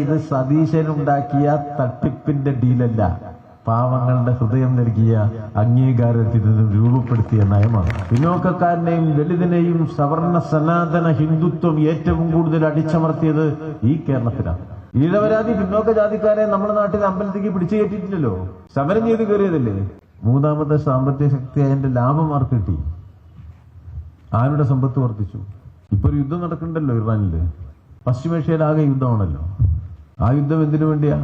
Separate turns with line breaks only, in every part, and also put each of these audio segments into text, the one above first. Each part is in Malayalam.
ഇത് സതീശനുണ്ടാക്കിയ തട്ടിപ്പിന്റെ ഡീലല്ല, പാവങ്ങളുടെ ഹൃദയം നൽകിയ അംഗീകാരത്തിൽ നിന്നും രൂപപ്പെടുത്തിയ നയമാണ്. പിന്നോക്കക്കാരനെയും ദളിതനെയും സവർണ സനാതന ഹിന്ദുത്വം ഏറ്റവും കൂടുതൽ അടിച്ചമർത്തിയത് ഈ കേരളത്തിലാണ്. ഈഴവരാതി പിന്നോക്ക ജാതിക്കാരെ നമ്മുടെ നാട്ടിൽ അമ്പലത്തേക്ക് പിടിച്ചു കയറ്റിയിട്ടില്ലല്ലോ, സമരം ചെയ്ത് കയറിയതല്ലേ. മൂന്നാമത്തെ സാമ്പത്തിക ശക്തി അതിന്റെ ലാഭം ആർക്ക് കിട്ടി? ആരുടെ സമ്പത്ത് വർദ്ധിച്ചു? ഇപ്പൊ ഒരു യുദ്ധം നടക്കണ്ടല്ലോ ഇറാനില്. പശ്ചിമേഷ്യയിലാകെ യുദ്ധമാണല്ലോ. ആ യുദ്ധം എന്തിനു വേണ്ടിയാ?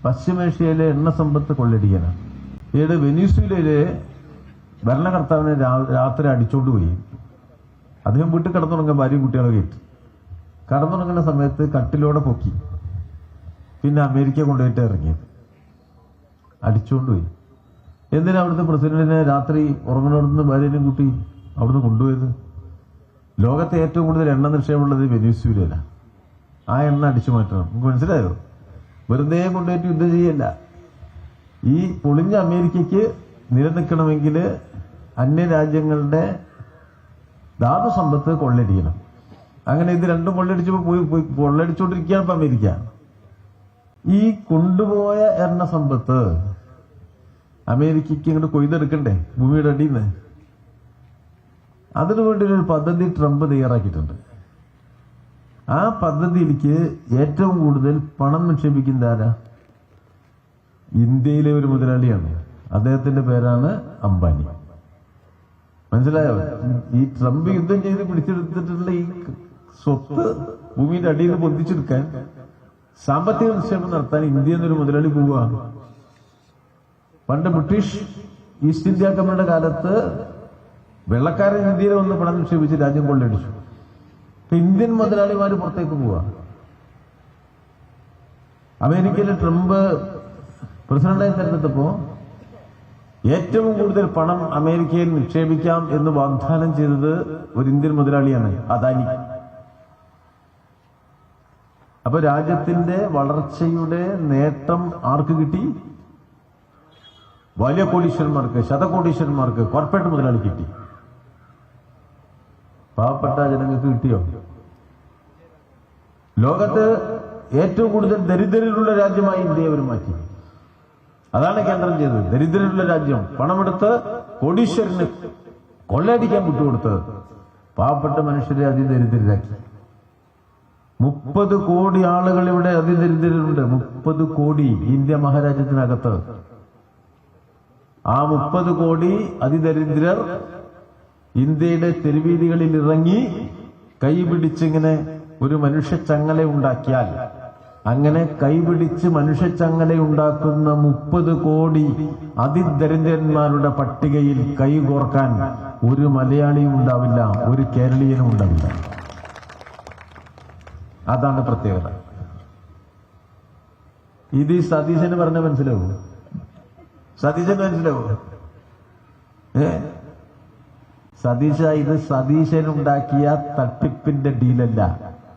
പശ്ചിമേഷ്യയിലെ എണ്ണ സമ്പത്ത് കൊള്ളടിക്കാനാണ്. ഈയിടെ വെനീസ്വേലയിലെ ഭരണകർത്താവിനെ രാത്രി അടിച്ചോണ്ടുപോയി. അദ്ദേഹം വീട്ടിൽ കിടന്നുറങ്ങാൻ ഭാര്യയും കുട്ടികളൊക്കെ ഇട്ട് കടന്നുറങ്ങുന്ന സമയത്ത് കട്ടിലോടെ പൊക്കി, പിന്നെ അമേരിക്ക കൊണ്ടുപോയിട്ട് ഇറങ്ങിയത്. അടിച്ചുകൊണ്ടുപോയി. എന്തിനാ അവിടുത്തെ പ്രസിഡന്റിനെ രാത്രി ഉറങ്ങുന്നിടത്തുനിന്ന് ഭാര്യയും കുട്ടി അവിടുന്ന് കൊണ്ടുപോയത്? ലോകത്തെ ഏറ്റവും കൂടുതൽ എണ്ണ നിക്ഷേപമുള്ളത് വെനീസ്വേലയിലാണ്. ആ എണ്ണ അടിച്ചു മാറ്റണം. നമുക്ക് മനസ്സിലായോ? വെറുതെ കൊണ്ടുപോയിട്ട് യുദ്ധം ചെയ്യല്ല. ഈ പൊളിഞ്ഞ അമേരിക്കയ്ക്ക് നിലനിൽക്കണമെങ്കിൽ അന്യരാജ്യങ്ങളുടെ ധാതു സമ്പത്ത് കൊള്ളടിക്കണം. അങ്ങനെ ഇത് രണ്ടും കൊള്ളടിച്ചപ്പോൾ പോയി കൊള്ളടിച്ചുകൊണ്ടിരിക്കുകയാണ് ഇപ്പൊ അമേരിക്ക. ഈ കൊണ്ടുപോയ എണ്ണ സമ്പത്ത് അമേരിക്കയ്ക്ക് ഇങ്ങോട്ട് കൊയ്തെടുക്കണ്ടേ ഭൂമിയുടെ അടിയിൽ നിന്ന്? അതിനുവേണ്ടി ഒരു പദ്ധതി ട്രംപ് തയ്യാറാക്കിയിട്ടുണ്ട്. ആ പദ്ധതിയിലേക്ക് ഏറ്റവും കൂടുതൽ പണം നിക്ഷേപിക്കുന്ന ആരാ? ഇന്ത്യയിലെ ഒരു മുതലാളിയാണ്. അദ്ദേഹത്തിന്റെ പേരാണ് അംബാനി. മനസ്സിലായോ? ഈ ട്രംപ് യുദ്ധം ചെയ്ത് പിടിച്ചെടുത്തിട്ടുള്ള ഈ സ്വത്ത് ഭൂമിയുടെ അടിയിൽ നിന്ന് പൊന്തിച്ചെടുക്കാൻ സാമ്പത്തിക നിക്ഷേപം നടത്താൻ ഇന്ത്യ എന്നൊരു മുതലാളി പോവുക. പണ്ട് ബ്രിട്ടീഷ് ഈസ്റ്റ് ഇന്ത്യ കമ്പനിയുടെ കാലത്ത് വെള്ളക്കാരൻ ഇന്ത്യയിൽ വന്ന് പണം നിക്ഷേപിച്ച് രാജ്യം കൊള്ളടിച്ചു. ഇപ്പൊ ഇന്ത്യൻ മുതലാളിമാര് പുറത്തേക്ക് പോവാ. അമേരിക്കയിലെ ട്രംപ് പ്രസിഡന്റായി തെരഞ്ഞെടുത്തപ്പോ ഏറ്റവും കൂടുതൽ പണം അമേരിക്കയിൽ നിക്ഷേപിക്കാം എന്ന് വാഗ്ദാനം ചെയ്തത് ഒരു ഇന്ത്യൻ മുതലാളിയാണ്, അദാനി. അപ്പൊ രാജ്യത്തിന്റെ വളർച്ചയുടെ നേട്ടം ആർക്ക് കിട്ടി? വലിയ കോടീശ്വരന്മാർക്ക്, ശതകോടീശ്വരന്മാർക്ക്, കോർപ്പറേറ്റ് മുതലാളി കിട്ടി. പാവപ്പെട്ട ജനങ്ങൾക്ക് കിട്ടിയോ? ലോകത്ത് ഏറ്റവും കൂടുതൽ ദരിദ്രരുള്ള രാജ്യമായി ഇന്ത്യയെ അവർ മാറ്റി. അതാണ് കേന്ദ്രം ചെയ്തത്. ദരിദ്രരുള്ള രാജ്യം പണമെടുത്ത് കോടീശ്വരന് കൊള്ളയടിക്കാൻ വിട്ടുകൊടുത്ത് പാവപ്പെട്ട മനുഷ്യരെ അതിദരിദ്രരാക്കി. 30 കോടി ആളുകൾ ഇവിടെ അതിദരിദ്രരുണ്ട്. 30 കോടി ഇന്ത്യ മഹാരാജ്യത്തിനകത്ത്. ആ 30 കോടി അതിദരിദ്രർ ഇന്ത്യയുടെ തെരുവീതികളിൽ ഇറങ്ങി കൈപിടിച്ചിങ്ങനെ ഒരു മനുഷ്യച്ചങ്ങല ഉണ്ടാക്കിയാൽ, അങ്ങനെ കൈപിടിച്ച് മനുഷ്യച്ചങ്ങല ഉണ്ടാക്കുന്ന 30 കോടി അതിദരിദ്രന്മാരുടെ പട്ടികയിൽ കൈകോർക്കാൻ ഒരു മലയാളിയും ഉണ്ടാവില്ല, ഒരു കേരളീയനും ഉണ്ടാവില്ല. അതാണ് പ്രത്യേകത. ഇത് ഈ സതീശന് പറഞ്ഞ മനസ്സിലാവൂ? സതീശന് മനസ്സിലാവൂ? ഇത് സതീശനുണ്ടാക്കിയ തട്ടിപ്പിന്റെ ഡീലല്ല,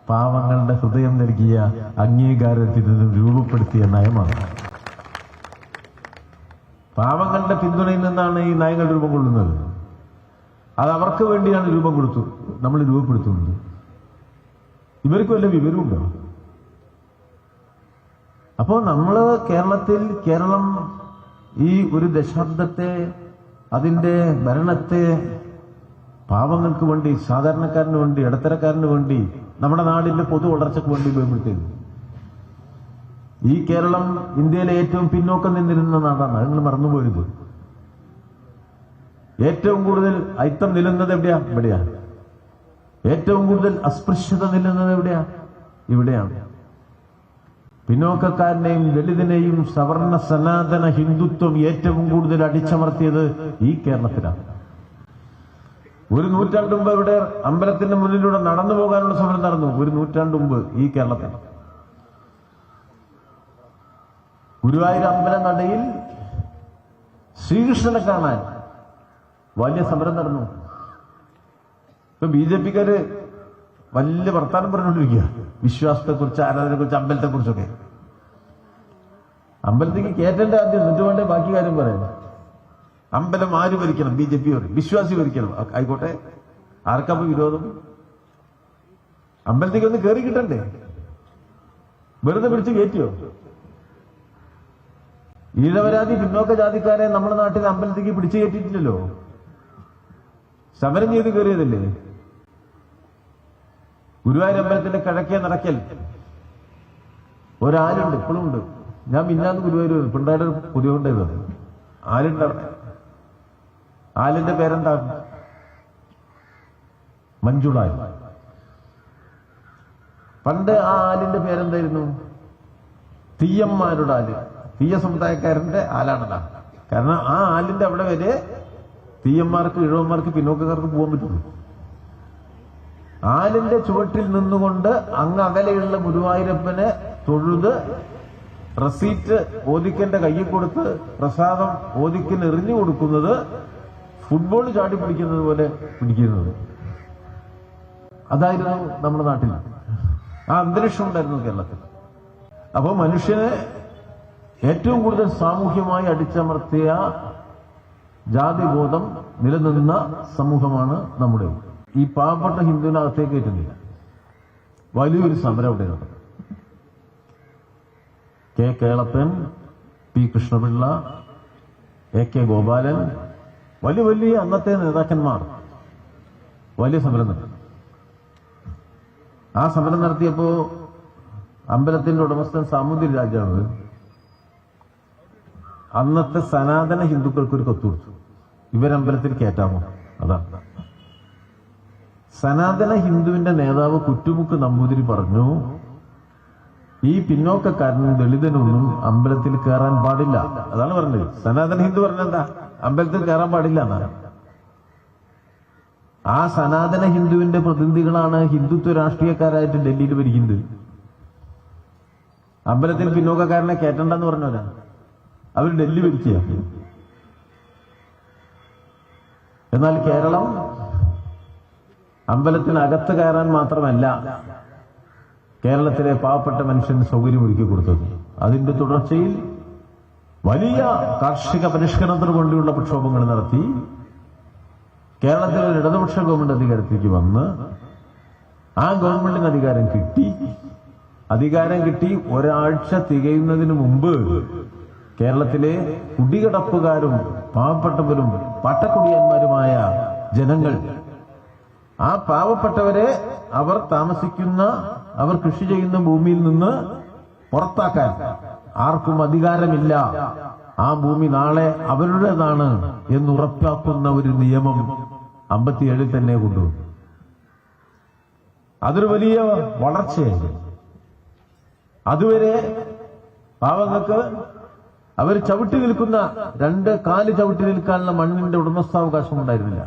പാവങ്ങളുടെ ഹൃദയം നൽകിയ അംഗീകാരത്തിൽ നിന്നും രൂപപ്പെടുത്തിയ നയമാണ്. പാവങ്ങളുടെ പിന്തുണയിൽ നിന്നാണ് ഈ നയങ്ങൾ രൂപം കൊള്ളുന്നത്. അത് അവർക്ക് വേണ്ടിയാണ് രൂപം കൊടുത്തു നമ്മൾ രൂപപ്പെടുത്തുന്നത്. ഇവർക്ക് വല്ല വിവരമുണ്ടോ? അപ്പോ നമ്മള് കേരളം ഈ ഒരു ദശാബ്ദത്തെ, അതിന്റെ ഭരണത്തെ പാവങ്ങൾക്ക് വേണ്ടി, സാധാരണക്കാരന് വേണ്ടി, ഇടത്തരക്കാരന് വേണ്ടി, നമ്മുടെ നാടിന്റെ പൊതു വളർച്ചയ്ക്ക് വേണ്ടി ഉപയോഗപ്പെടുത്തിയത്. ഈ കേരളം ഇന്ത്യയിലെ ഏറ്റവും പിന്നോക്കം നിന്നിരുന്ന നാടാണ്. നിങ്ങൾ മറന്നുപോയത്. ഏറ്റവും കൂടുതൽ അയിത്തം നിലുന്നത് എവിടെയാ? ഇവിടെയാ. ഏറ്റവും കൂടുതൽ അസ്പൃശ്യത നില്ലുന്നത് എവിടെയാ? ഇവിടെയാണ്. പിന്നോക്കക്കാരനെയും ദളിതനെയും സവർണ സനാതന ഹിന്ദുത്വം ഏറ്റവും കൂടുതൽ അടിച്ചമർത്തിയത് ഈ കേരളത്തിലാണ്. ഒരു നൂറ്റാണ്ട് മുമ്പ് ഇവിടെ അമ്പലത്തിന്റെ മുന്നിലൂടെ നടന്നു പോകാനുള്ള സമരം നടന്നു. ഒരു നൂറ്റാണ്ട് മുമ്പ് ഈ കേരളത്തിൽ ഗുരുവായൂർ അമ്പല നടയിൽ ശ്രീകൃഷ്ണനെ കാണാൻ വലിയ സമരം നടന്നു. ഇപ്പൊ BJPക്കാര് വലിയ വർത്താനം പറഞ്ഞുകൊണ്ടിരിക്കുക, വിശ്വാസത്തെക്കുറിച്ച്, ആരാധനയെക്കുറിച്ച്, അമ്പലത്തെക്കുറിച്ചൊക്കെ. അമ്പലത്തേക്ക് കയറ്റേണ്ട ആദ്യം, എന്നിട്ട് വേണ്ടേ ബാക്കി കാര്യം പറയാം. അമ്പലം ആര് ഭരിക്കണം? BJP പറയും. വിശ്വാസി ഭരിക്കണം. ആയിക്കോട്ടെ, ആർക്കപ്പോ വിരോധം? അമ്പലത്തേക്ക് ഒന്ന് കയറി കിട്ടണ്ടേ? വെറുതെ പിടിച്ച് കയറ്റിയോ? ഈഴവരാതി പിന്നോക്ക ജാതിക്കാരെ നമ്മുടെ നാട്ടിൽ അമ്പലത്തേക്ക് പിടിച്ചു കയറ്റിയിട്ടില്ലല്ലോ, സമരം ചെയ്ത് കയറിയതല്ലേ. ഗുരുവായൂർ അമ്പലത്തിന്റെ കിഴക്കേ നടക്കൽ ഒരാലുണ്ട്, ഇപ്പോഴും ഉണ്ട്. ഞാൻ മിന്നാന്ന് ഗുരുവായൂർ പിണ്ടായുടെ പുതിയ കൊണ്ടായത് ആലുണ്ട് അവിടെ. ആലിന്റെ പേരെന്താ? മഞ്ജുളാൽ. പണ്ട് ആ ആലിന്റെ പേരെന്തായിരുന്നു? തീയന്മാരുടെ ആല്. തീയ സമുദായക്കാരന്റെ ആലാണല്ലോ. കാരണം ആ ആലിന്റെ അവിടെ വരെ തീയന്മാർക്ക്, ഇഴവന്മാർക്ക്, പിന്നോക്കക്കാർക്ക് പോകാൻ പറ്റുള്ളൂ. ആലിന്റെ ചുവട്ടിൽ നിന്നുകൊണ്ട് അങ്ങ് അകലെയുള്ള ഗുരുവായൂരപ്പനെ തൊഴുത് റസീറ്റ് ഓദിക്കന്റെ കയ്യിൽ കൊടുത്ത് പ്രസാദം ഓദിക്കന് എറിഞ്ഞു കൊടുക്കുന്നത് ഫുട്ബോൾ ചാടി പിടിക്കുന്നത് പോലെ പിടിക്കുന്നത്. അതായിരുന്നു നമ്മുടെ നാട്ടിൽ. ആ അന്തരീക്ഷം ഉണ്ടായിരുന്നു കേരളത്തിൽ. അപ്പോൾ മനുഷ്യനെ ഏറ്റവും കൂടുതൽ സാമൂഹ്യമായി അടിച്ചമർത്തിയ ജാതിബോധം നിലനിന്ന സമൂഹമാണ് നമ്മുടെ. ഈ പാവപ്പെട്ട ഹിന്ദുവിനെ അകത്തേക്ക് കയറ്റുന്നില്ല. വലിയൊരു സമരം അവിടെ നടന്നു. K Kelappan, P Krishna Pillai, A K Gopalan, വലിയ വലിയ അന്നത്തെ നേതാക്കന്മാർ വലിയ സമരം നടത്തി. ആ സമരം നടത്തിയപ്പോ അമ്പലത്തിന്റെ ഉടമസ്ഥൻ സാമൂതിരി രാജാവ് അന്നത്തെ സനാതന ഹിന്ദുക്കൾക്ക് ഒരു കത്ത് കൊടുത്തു, ഇവരമ്പലത്തിൽ കയറ്റാമോ? അതാണ് സനാതന ഹിന്ദുവിന്റെ നേതാവ് കുറ്റുമുക്ക് നമ്പൂതിരി പറഞ്ഞു, ഈ പിന്നോക്കക്കാരനും ദളിതനൊന്നും അമ്പലത്തിൽ കയറാൻ പാടില്ല. അതാണ് പറഞ്ഞത്. സനാതന ഹിന്ദു പറഞ്ഞെന്താ? അമ്പലത്തിൽ കയറാൻ പാടില്ല എന്നാണ്. ആ സനാതന ഹിന്ദുവിന്റെ പ്രതിനിധികളാണ് ഹിന്ദുത്വ രാഷ്ട്രീയക്കാരായിട്ട് ഡൽഹിയിൽ ഭരിക്കുന്നത്. അമ്പലത്തിൽ പിന്നോക്കക്കാരനെ കയറ്റണ്ടെന്ന് പറഞ്ഞവരാ അവർ ഡൽഹി ഭരിക്കുക. എന്നാൽ കേരളം അമ്പലത്തിനകത്ത് കയറാൻ മാത്രമല്ല കേരളത്തിലെ പാവപ്പെട്ട മനുഷ്യന് സൗകര്യം ഒരുക്കി കൊടുത്തത്. അതിന്റെ തുടർച്ചയിൽ വലിയ കാർഷിക പരിഷ്കരണത്തിന് വേണ്ടിയുള്ള പ്രക്ഷോഭങ്ങൾ നടത്തി. കേരളത്തിലെ ഒരു ഇടതുപക്ഷ ഗവൺമെന്റ് അധികാരത്തിലേക്ക് വന്ന് ആ ഗവൺമെന്റിന് അധികാരം കിട്ടി ഒരാഴ്ച തികയുന്നതിന് മുമ്പ് കേരളത്തിലെ കുടികിടപ്പുകാരും പാവപ്പെട്ടവരും പട്ടക്കുടിയന്മാരുമായ ജനങ്ങൾ, ആ പാവപ്പെട്ടവരെ അവർ താമസിക്കുന്ന, അവർ കൃഷി ചെയ്യുന്ന ഭൂമിയിൽ നിന്ന് പുറത്താക്കാൻ ആർക്കും അധികാരമില്ല, ആ ഭൂമി നാളെ അവരുടേതാണ് എന്നുറപ്പാക്കുന്ന ഒരു നിയമം 57 തന്നെ കൊണ്ടുവന്നു. അതൊരു വലിയ വളർച്ചയായി. അതുവരെ പാവങ്ങൾക്ക് അവർ ചവിട്ടി നിൽക്കുന്ന 2 കാല് ചവിട്ടി നിൽക്കാനുള്ള മണ്ണിന്റെ ഉടമസ്ഥാവകാശം ഉണ്ടായിരുന്നില്ല.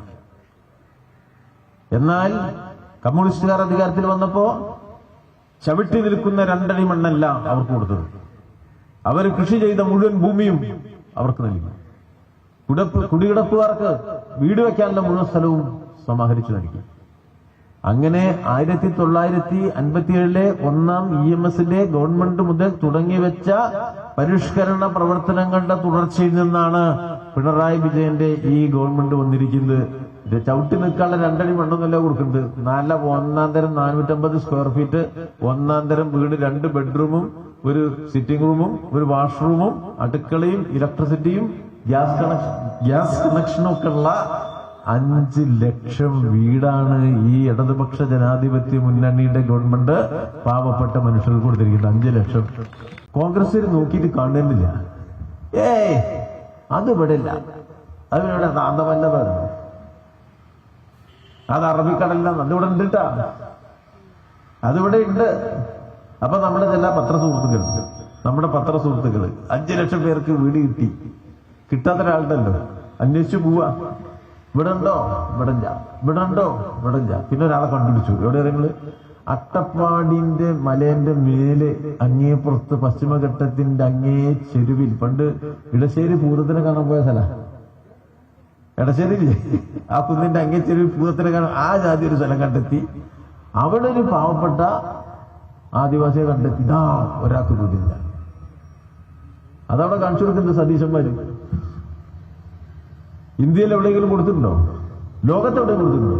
എന്നാൽ കമ്മ്യൂണിസ്റ്റുകാർ അധികാരത്തിൽ വന്നപ്പോ ചവിട്ടി നിൽക്കുന്ന 2 അടി മണ്ണല്ല അവർക്ക് കൊടുത്തത്. അവർ കൃഷി ചെയ്ത മുഴുവൻ ഭൂമിയും അവർക്ക് നൽകി. കുടികിടപ്പുകാർക്ക് വീട് വെക്കാനുള്ള മുഴുവൻ സ്ഥലവും സമാഹരിച്ചു നൽകി. അങ്ങനെ 1957 ഒന്നാം EMSന്റെ ഗവൺമെന്റ് മുതൽ തുടങ്ങിവെച്ച പരിഷ്കരണ പ്രവർത്തനങ്ങളുടെ തുടർച്ചയിൽ നിന്നാണ് പിണറായി വിജയന്റെ ഈ ഗവൺമെന്റ് വന്നിരിക്കുന്നത്. ചവിട്ടി നിൽക്കാനുള്ള 2 അടി മണ്ണൊന്നുമല്ല കൊടുക്കുന്നത്. നല്ല 1-ാം തരം 450 സ്ക്വയർ ഫീറ്റ് 1-ാം തരം വീട്, 2 ബെഡ്റൂമും ഒരു സിറ്റിംഗ് റൂമും ഒരു വാഷ്റൂമും അടുക്കളയും ഇലക്ട്രിസിറ്റിയും ഗ്യാസ് കണക്ഷനും ഒക്കെ ഉള്ള 5 ലക്ഷം വീടാണ് ഈ ഇടതുപക്ഷ ജനാധിപത്യ മുന്നണിയുടെ ഗവൺമെന്റ് പാവപ്പെട്ട മനുഷ്യർക്ക് കൊടുത്തിരിക്കുന്നത്. 5 ലക്ഷം. കോൺഗ്രസ് നോക്കിയിട്ട് കാണുന്നില്ല. അത് ഇവിടെ ഇല്ല, അതിവിടെ താന്തമല്ല പറഞ്ഞു. അത് അറബിക്കടലിലാണ്, അതിവിടെ ഉണ്ട് കേട്ടാ, അതിവിടെ ഉണ്ട്. അപ്പൊ നമ്മുടെ ചില നമ്മുടെ പത്ര സുഹൃത്തുക്കൾ 5 ലക്ഷം പേർക്ക് വീട് കിട്ടാത്ത ഒരാളുണ്ടല്ലോ, അന്വേഷിച്ചു പോവാ. ഇവിടെ ഉണ്ടോ? ഇവിടെ ഉണ്ടോ? ഇവിടെ ഇല്ല. പിന്നെ ഒരാളെ കണ്ടുപിടിച്ചു. എവിടെ നിങ്ങള്? അട്ടപ്പാടിന്റെ മലേന്റെ മേലെ അങ്ങേപ്പുറത്ത് പശ്ചിമഘട്ടത്തിന്റെ അങ്ങേ ചെരുവിൽ, പണ്ട് ഇടശ്ശേരി പൂരത്തിനെ കാണാൻ പോയ സ്ഥല, ഇടശ്ശേരിയില്ലേ, ആ കുന്നിന്റെ അങ്ങേ ചെരുവിൽ പൂരത്തിനെ കാണാൻ ആ ജാതി ഒരു സ്ഥലം കണ്ടെത്തി. അവിടെ ഒരു പാവപ്പെട്ട ആദിവാസിയെ കണ്ടെത്തി. ഒരാൾക്ക് വീടില്ല. അതവിടെ കാണിച്ചു കൊടുക്കുന്നത് സതീശന്മാര്. ഇന്ത്യയിൽ എവിടെയെങ്കിലും കൊടുത്തിട്ടുണ്ടോ? ലോകത്തെവിടെയും കൊടുത്തിട്ടുണ്ടോ?